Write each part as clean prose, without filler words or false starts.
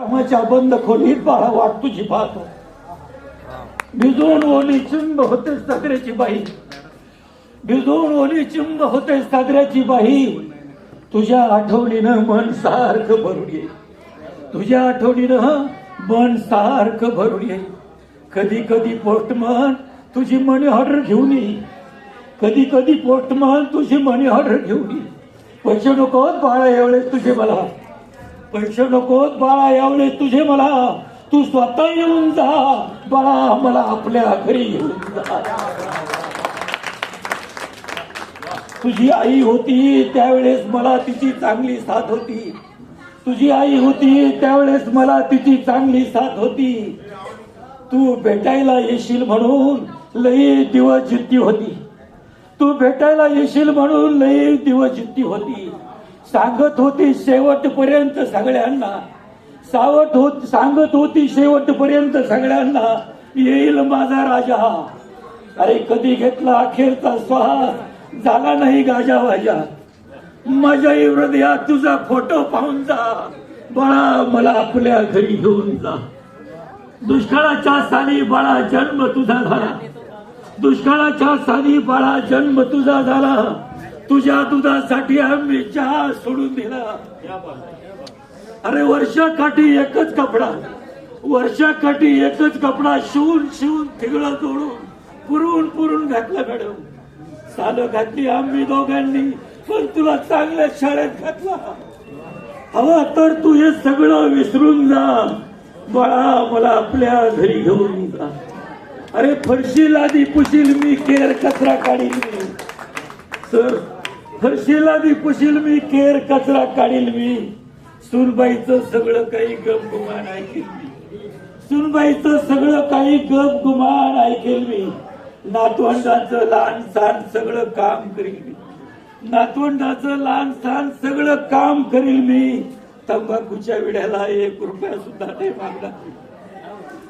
कामाच्या बंद खोलीत बाळा वाट तुझी पाहतो. भिजून ओली चिंब होते सागऱ्याची बाई, भिजून ओली चिंब होते सागऱ्याची बाई. तुझ्या आठवणीनं मन सारखं भरून येईल, तुझ्या आठवणीनं मन सारखं भरून येईल. कधी कधी पोस्टमन तुझी मनी ऑर्डर घेऊन येईल, कधी कधी पोस्टमन तुझी मनी ऑर्डर घेऊन येईल. पैसे नकोत बाळा एवढेच तुझे मला, पैसे नकोत बाळा एवढेच तुझे मला. तू स्वतः येऊन जा बाळा, मला आपल्या घरी येऊन जा. तुझी आई होती त्यावेळेस मला तिची चांगली साथ होती, तुझी आई होती त्यावेळेस मला तिची चांगली साथ होती. तू भेटायला येशील म्हणून लई दिवस जिद्दी होती, तू भेटायला येशील म्हणून लई दिवस जिद्दी होती. सांगत होती शेवटपर्यंत सगळ्यांना, सांगत होती शेवटपर्यंत सगळ्यांना, येईल माझा राजा. अरे कधी घेतला अखेरचा श्वास, झाला नाही गाजावाजा. माझ्या हृदयात तुझा फोटो पाहून जा बाळा, मला आपल्या घरी घेऊन जा. दुष्काळाच्या साली बाळा जन्म तुझा झाला, दुष्काळाच्या साली बाळा जन्म तुझा झाला. तुझ्या दुधासाठी आम्ही चहा सोडून दिला. अरे वर्षाकाठी एकच कपडा, वर्षाकाठी एकच कपडा शिवून शिवून थिगळं जोडून पुरून पुरून घातला मॅडम. सालं घातली आम्ही दोघांनी, पण तुला चांगल्या शाळेत घातला. हवा तर तू हे सगळं विसरून जा बाळा, मला आपल्या घरी घेऊन जा. अरे फरशी लादी पुशील मी, केर कचरा काढील मी. सर फरशी लादी पुशील मी, केर कचरा काढील मी. सुनबाईचं सगळं काही गपगुमान ऐकेल मी, सुनबाईचं सगळं काही गपगुमान ऐकेल मी. नातवंडाचं लहान सहान सगळं काम करील मी, नातवंडाचं लहान सहान सगळं काम करील मी. तंबाखूच्या विड्याला 1 रुपया सुद्धा नाही मागणार,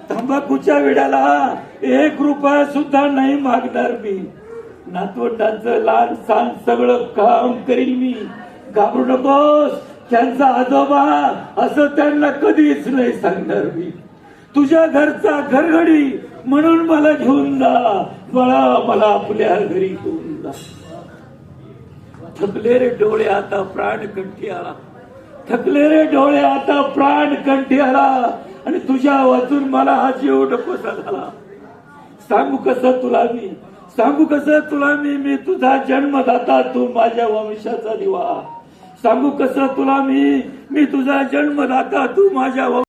तंबाखूच्या विड्याला 1 रुपया सुद्धा नाही मागणार मी. नातवंडाचं लहान सहान सगळं काम करील मी. घाबरू नकोस, त्यांचा आजोबा असं त्यांना कधीच नाही सांगणार मी. तुझ्या घरचा घरघडी म्हणून मला घेऊन जा बाळा, मला आपल्या घरी घेऊन जा. थकले रे डोळे आता प्राण कंठी आला, थकले रे डोळे आता प्राण कंठी आला. आणि तुझ्या वाचून मला हा जीव नकोसा झाला. सांगू कसं तुला मी, सांगू कसं तुला मी तुझा जन्मदाता, तू माझ्या वंशाचा दिवा. सांगू कसं तुला मी तुझा जन्मदाता, तू माझ्या